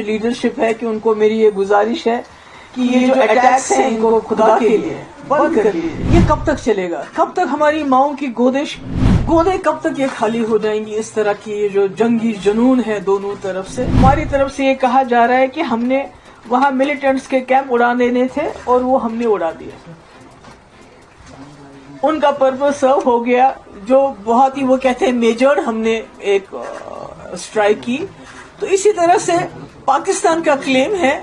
Leadership ہے کہ ان کو میری یہ گزارش ہے کہ یہ جو اٹیکس ہیں ان کو خدا کے لیے بند کر لیجیے. یہ کب تک چلے گا؟ کب تک ہماری ماؤں کی گودیں کب تک یہ خالی ہو جائیں گی؟ اس طرح کی یہ جو جنگی جنون ہے دونوں طرف سے. ہماری طرف سے یہ کہا جا رہا ہے کہ ہم نے وہاں ملیٹنٹس کے کیمپ اڑا دینے تھے اور وہ ہم نے اڑا دیے. ان کا پرپز سرو ہو گیا. جو بہت ہی وہ کہتے ہیں میجرڈ ہم نے ایک اسٹرائک کی. تو اسی طرح سے پاکستان کا کلیم ہے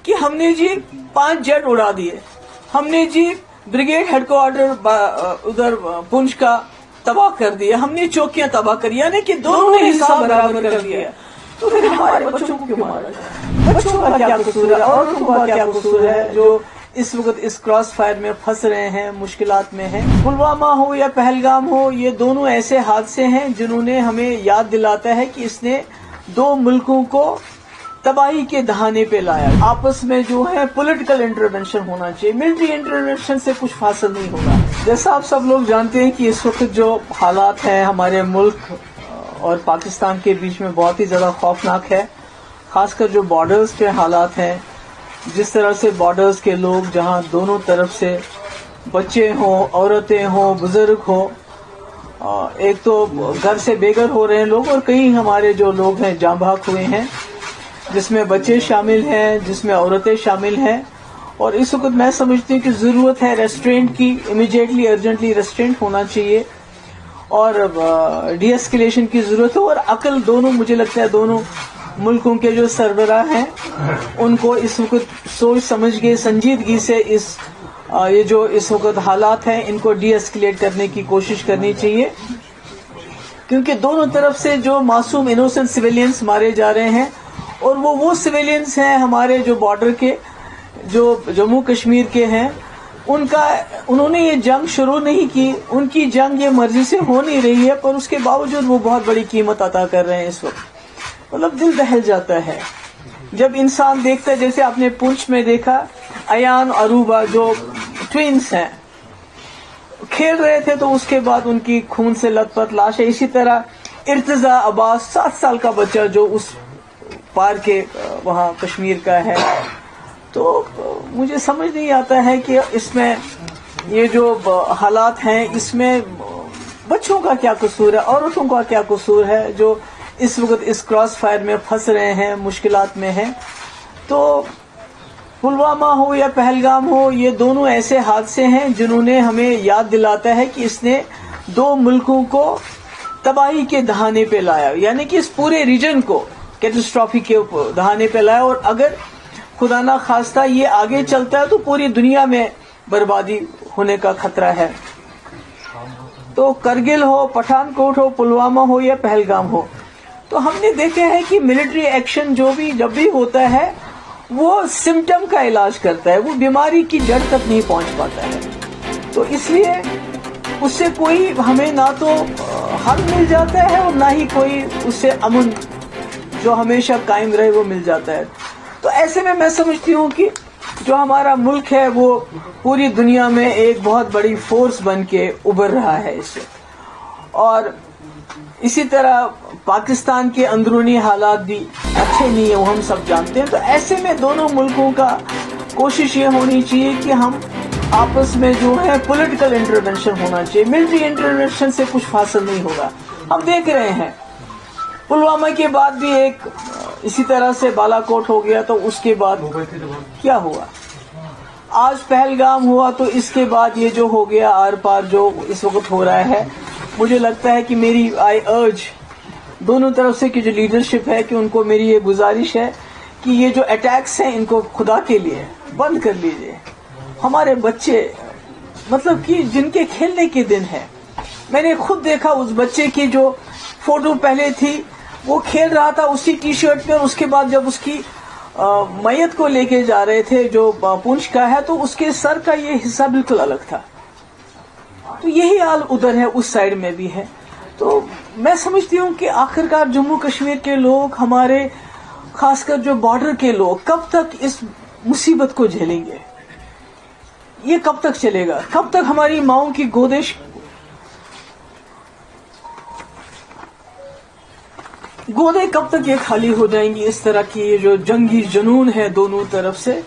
کہ ہم نے جی 5 جیٹ اڑا دیے، ہم نے جی بریگیڈ ہیڈ کوارٹر ادھر پنچ کا تباہ کر دیا، ہم نے چوکیاں تباہ کری، یعنی کہ دونوں نے حصہ برابر کر دیا. تو پھر ہمارے بچوں کو کیوں مارا جائے؟ بچوں کا کیا قصور ہے؟ عورتوں کا کیا قصور ہے جو اس وقت اس کراس فائر میں پھنس رہے ہیں، مشکلات میں ہیں؟ پلوامہ ہو یا پہلگام ہو، یہ دونوں ایسے حادثے ہیں جنہوں نے ہمیں یاد دلاتا ہے کہ اس نے 2 ملکوں کو تباہی کے دہانے پہ لایا. آپس میں جو ہے پولیٹیکل انٹرونشن ہونا چاہیے، ملٹری انٹرونشن سے کچھ حاصل نہیں ہوگا. جیسا آپ سب لوگ جانتے ہیں کہ اس وقت جو حالات ہیں ہمارے ملک اور پاکستان کے بیچ میں بہت ہی زیادہ خوفناک ہے. خاص کر جو بارڈرز پہ حالات ہیں، جس طرح سے بارڈرز کے لوگ جہاں دونوں طرف سے بچے ہوں، عورتیں ہوں، بزرگ ہوں، ایک تو گھر سے بے گھر ہو رہے ہیں لوگ، اور کئی ہمارے جو لوگ ہیں جاں بحق ہوئے ہیں، جس میں بچے شامل ہیں، جس میں عورتیں شامل ہیں. اور اس وقت میں سمجھتی ہوں کہ ضرورت ہے ریسٹرینٹ کی، امیڈیٹلی ارجنٹلی ریسٹرینٹ ہونا چاہیے اور ڈی ایسکیلیشن کی ضرورت ہے. اور عقل دونوں، مجھے لگتا ہے دونوں ملکوں کے جو سربراہ ہیں ان کو اس وقت سوچ سمجھ کے سنجیدگی سے یہ جو اس وقت حالات ہیں ان کو ڈی ایسکیلیٹ کرنے کی کوشش کرنی چاہیے، کیونکہ دونوں طرف سے جو معصوم انوسنٹ سویلینز مارے جا رہے ہیں، اور وہ سویلینز ہیں ہمارے جو بارڈر کے، جو جموں کشمیر کے ہیں. انہوں نے یہ جنگ شروع نہیں کی، ان کی جنگ یہ مرضی سے ہو نہیں رہی ہے، پر اس کے باوجود وہ بہت بڑی قیمت عطا کر رہے ہیں اس وقت. مطلب دل دہل جاتا ہے جب انسان دیکھتا ہے. جیسے آپ نے پنچ میں دیکھا، ایان اروبا جو ٹوینز ہیں کھیل رہے تھے تو اس کے بعد ان کی خون سے لت پت لاش ہے. اسی طرح ارتضا عباس 7 سال کا بچہ جو اس پار کے وہاں کشمیر کا ہے. تو مجھے سمجھ نہیں آتا ہے کہ اس میں یہ جو حالات ہیں اس میں بچوں کا کیا قصور ہے، عورتوں کا کیا قصور ہے جو اس وقت اس کراس فائر میں پھنس رہے ہیں، مشکلات میں ہیں. تو پلوامہ ہو یا پہلگام ہو، یہ دونوں ایسے حادثے ہیں جنہوں نے ہمیں یاد دلاتا ہے کہ اس نے 2 ملکوں کو تباہی کے دہانے پہ لایا، یعنی کہ اس پورے ریجن کو کیٹاسٹرافی کے دہانے پہ لایا. اور اگر خدا نہ خواستہ یہ آگے چلتا ہے تو پوری دنیا میں بربادی ہونے کا خطرہ ہے. تو کرگل ہو، پٹھان کوٹ ہو، پلوامہ ہو یا پہلگام ہو، تو ہم نے دیکھا ہے کہ ملٹری ایکشن جب بھی ہوتا ہے وہ سمٹم کا علاج کرتا ہے، وہ بیماری کی جڑ تک نہیں پہنچ پاتا ہے. تو اس لیے اس سے کوئی ہمیں نہ تو حل مل جاتا ہے اور نہ ہی کوئی اس سے امن جو ہمیشہ قائم رہے وہ مل جاتا ہے. تو ایسے میں سمجھتی ہوں کہ جو ہمارا ملک ہے وہ پوری دنیا میں ایک بہت بڑی فورس بن کے ابھر رہا ہے اس سے. اور اسی طرح پاکستان کے اندرونی حالات بھی اچھے نہیں ہیں، وہ ہم سب جانتے ہیں. تو ایسے میں دونوں ملکوں کا کوشش یہ ہونی چاہیے کہ ہم آپس میں جو ہے پولیٹیکل انٹرونشن ہونا چاہیے، ملٹری انٹرونشن سے کچھ حاصل نہیں ہوگا. ہم دیکھ رہے ہیں پلوامہ کے بعد بھی ایک اسی طرح سے بالا کوٹ ہو گیا، تو اس کے بعد کیا ہوا؟ آج پہلگام ہوا، تو اس کے بعد یہ جو ہو گیا آر پار جو اس وقت ہو رہا ہے. مجھے لگتا ہے کہ میری آئی ارج دونوں طرف سے کی جو لیڈرشپ ہے کہ ان کو میری یہ گزارش ہے کہ یہ جو اٹیکس ہیں ان کو خدا کے لیے بند کر لیجیے. ہمارے بچے مطلب کہ جن کے کھیلنے کے دن ہے، میں نے خود دیکھا اس بچے کی جو فوٹو پہلے تھی، وہ کھیل رہا تھا اسی ٹی شرٹ میں، اور اس کے بعد جب اس کی میت کو لے کے جا رہے تھے جو پونچھ کا ہے، تو اس کے سر کا یہ حصہ بالکل الگ تھا. تو یہی حال ادھر ہے، اس سائڈ میں بھی ہے. تو میں سمجھتی ہوں کہ آخرکار جموں کشمیر کے لوگ، ہمارے خاص کر جو بارڈر کے لوگ، کب تک اس مصیبت کو جھیلیں گے؟ یہ کب تک چلے گا؟ کب تک ہماری ماؤں کی گودیں گودے کب تک یہ خالی ہو جائیں گی اس طرح کی یہ جو جنگی جنون ہے دونوں طرف سے.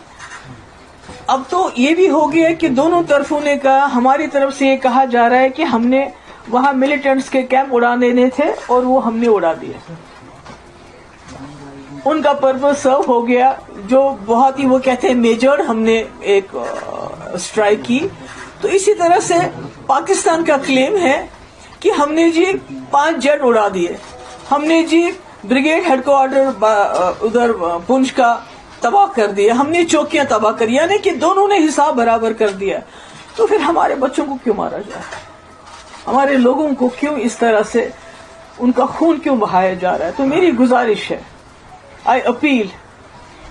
اب تو یہ بھی ہو گیا کہ دونوں طرفوں نے کہا, ہماری طرف سے یہ کہا جا رہا ہے کہ ہم نے وہاں ملیٹنٹس کے کیمپ اڑا دینے تھے اور وہ ہم نے اڑا دیے. ان کا پرپز سرو ہو گیا, جو بہت ہی وہ کہتے ہیں میجرڈ ہم نے ایک اسٹرائک کی. تو اسی طرح سے پاکستان کا کلیم ہے کہ ہم نے جی 5 جیٹ اڑا دیے, ہم نے جی بریگیڈ ہیڈ کوارٹر ادھر پنچ کا تباہ کر دیا, ہم نے چوکیاں تباہ کر, یعنی کہ دونوں نے حساب برابر کر دیا. تو پھر ہمارے بچوں کو کیوں مارا جائے, ہمارے لوگوں کو کیوں اس طرح سے ان کا خون کیوں بہایا جا رہا ہے. تو میری گزارش ہے, آئی اپیل,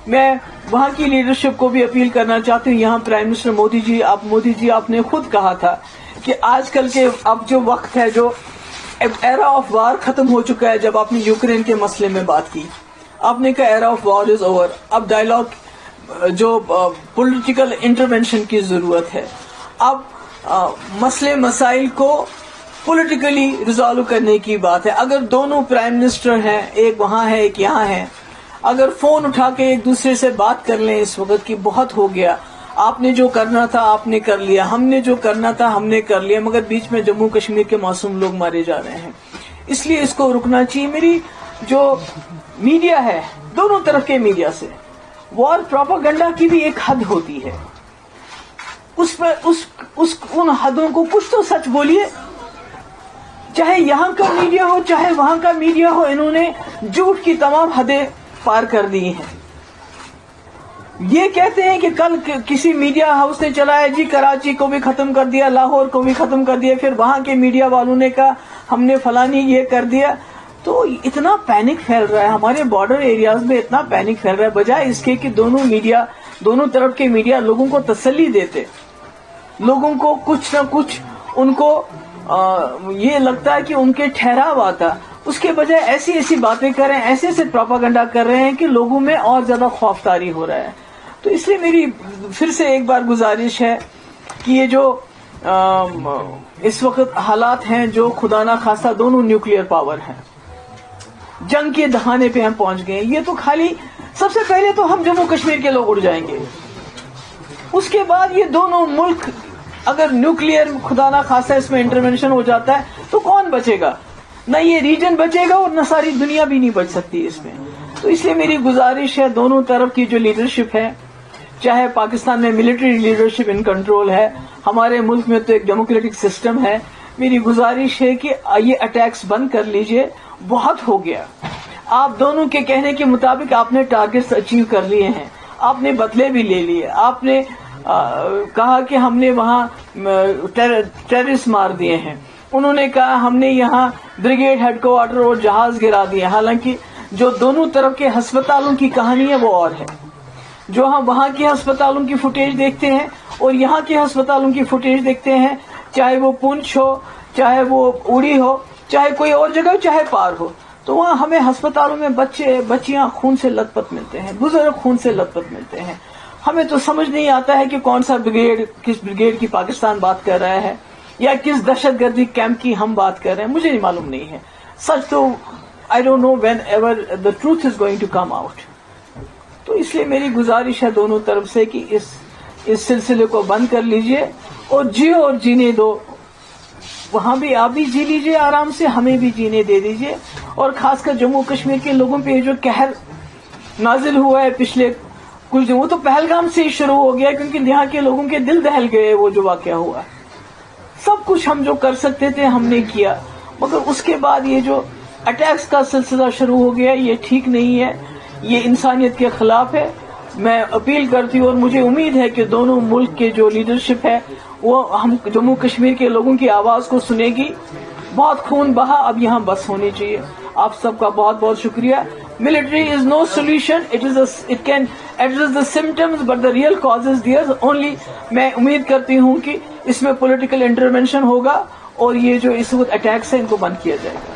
میں وہاں کی لیڈرشپ کو بھی اپیل کرنا چاہتی ہوں. یہاں پرائم منسٹر مودی جی آپ نے خود کہا تھا کہ آج کل کے اب جو وقت ہے, جو ایرا آف وار ختم ہو چکا ہے. جب آپ نے یوکرین کے مسئلے میں بات کی, آپ نے کہا era of war is over, اب ڈائلاگ جو پولیٹیکل انٹروینشن کی ضرورت ہے. اب مسئلے مسائل کو پولیٹیکلی ریزالو کرنے کی بات ہے. اگر دونوں پرائم منسٹر ہیں, ایک وہاں ہے ایک یہاں ہے, اگر فون اٹھا کے ایک دوسرے سے بات کر لیں اس وقت کی بہت ہو گیا. آپ نے جو کرنا تھا آپ نے کر لیا, ہم نے جو کرنا تھا ہم نے کر لیا, مگر بیچ میں جموں کشمیر کے معصوم لوگ مارے جا رہے ہیں. اس لیے اس کو رکنا چاہیے. میری جو میڈیا ہے, دونوں طرف کے میڈیا سے وار پروپاگنڈا کی بھی ایک حد ہوتی ہے. اس پر ان حدوں کو کچھ تو سچ بولیے. چاہے یہاں کا میڈیا ہو چاہے وہاں کا میڈیا ہو, انہوں نے جھوٹ کی تمام حدیں پار کر دی ہیں. یہ کہتے ہیں کہ کل کسی میڈیا ہاؤس نے چلایا جی کراچی کو بھی ختم کر دیا, لاہور کو بھی ختم کر دیا, پھر وہاں کے میڈیا والوں نے کہا ہم نے فلانی یہ کر دیا. تو اتنا پینک پھیل رہا ہے ہمارے بارڈر ایریاز میں, اتنا پینک پھیل رہا ہے, بجائے اس کے کہ دونوں طرف کے میڈیا لوگوں کو تسلی دیتے, لوگوں کو کچھ نہ کچھ ان کو یہ لگتا ہے کہ ان کے ٹھہراو آتا, اس کے بجائے ایسی باتیں کر رہے ہیں, ایسے پروپاگنڈا کر رہے ہیں کہ لوگوں میں اور زیادہ خوف طاری ہو رہا ہے. تو اس لیے میری پھر سے ایک بار گزارش ہے کہ یہ جو اس وقت حالات ہیں, جو خدا نہ خواستہ دونوں نیوکلیئر پاور ہیں, جنگ کے دہانے پہ ہم پہنچ گئے. یہ تو خالی سب سے پہلے تو ہم جموں کشمیر کے لوگ اڑ جائیں گے, اس کے بعد یہ دونوں ملک اگر نیوکلیئر خدا نہ خواستہ اس میں انٹرونشن ہو جاتا ہے تو کون بچے گا؟ نہ یہ ریجن بچے گا اور نہ ساری دنیا بھی نہیں بچ سکتی اس میں. تو اس لیے میری گزارش ہے, دونوں طرف کی جو لیڈرشپ ہے, چاہے پاکستان میں ملٹری لیڈرشپ ان کنٹرول ہے, ہمارے ملک میں تو ایک ڈیموکریٹک سسٹم ہے, میری گزارش ہے کہ یہ اٹیکس بند کر لیجئے, بہت ہو گیا. آپ دونوں کے کہنے کے مطابق آپ نے ٹارگٹس اچیو کر لیے ہیں, آپ نے بدلے بھی لے لیے, آپ نے کہا کہ ہم نے وہاں ٹیررسٹ مار دیے ہیں, انہوں نے کہا ہم نے یہاں بریگیڈ ہیڈ کوارٹر اور جہاز گرا دیے. حالانکہ جو دونوں طرف کے ہسپتالوں کی کہانی ہے وہ اور ہے. جو ہم وہاں کے ہسپتالوں کی فوٹیج دیکھتے ہیں اور یہاں کے ہسپتالوں کی فوٹیج دیکھتے ہیں, چاہے وہ پونچھ ہو, چاہے وہ اڑی ہو, چاہے کوئی اور جگہ ہو, چاہے پار ہو, تو وہاں ہمیں ہسپتالوں میں بچیاں خون سے لت پت ملتے ہیں, بزرگ خون سے لت پت ملتے ہیں. ہمیں تو سمجھ نہیں آتا ہے کہ کون سا بریگیڈ, کس بریگیڈ کی پاکستان بات کر رہا ہے یا کس دہشت گردی کیمپ کی ہم بات کر رہے ہیں, مجھے معلوم نہیں ہے. سچ تو I don't know whenever the truth is going to come out. تو اس لیے میری گزارش ہے دونوں طرف سے کہ اس سلسلے کو بند کر لیجئے اور جیو اور جینے دو. وہاں بھی آپ بھی جی لیجئے آرام سے, ہمیں بھی جینے دے دیجئے. اور خاص کر جموں کشمیر کے لوگوں پہ جو قہر نازل ہوا ہے پچھلے کچھ دن, وہ تو پہلگام سے ہی شروع ہو گیا, کیونکہ یہاں کے لوگوں کے دل دہل گئے. وہ جو واقعہ ہوا, سب کچھ ہم جو کر سکتے تھے ہم نے کیا, مگر اس کے بعد یہ جو اٹیکس کا سلسلہ شروع ہو گیا, یہ ٹھیک نہیں ہے, یہ انسانیت کے خلاف ہے. میں اپیل کرتی ہوں اور مجھے امید ہے کہ دونوں ملک کے جو لیڈرشپ ہے وہ ہم جموں کشمیر کے لوگوں کی آواز کو سنے گی. بہت خون بہا, اب یہاں بس ہونی چاہیے. آپ سب کا بہت بہت شکریہ. Military is no solution. It can address the symptoms, but the real cause is there. Only میں امید کرتی ہوں کہ اس میں پولیٹیکل انٹرونشن ہوگا اور یہ جو اس وقت اٹیکس ہیں ان کو بند کیا جائے گا.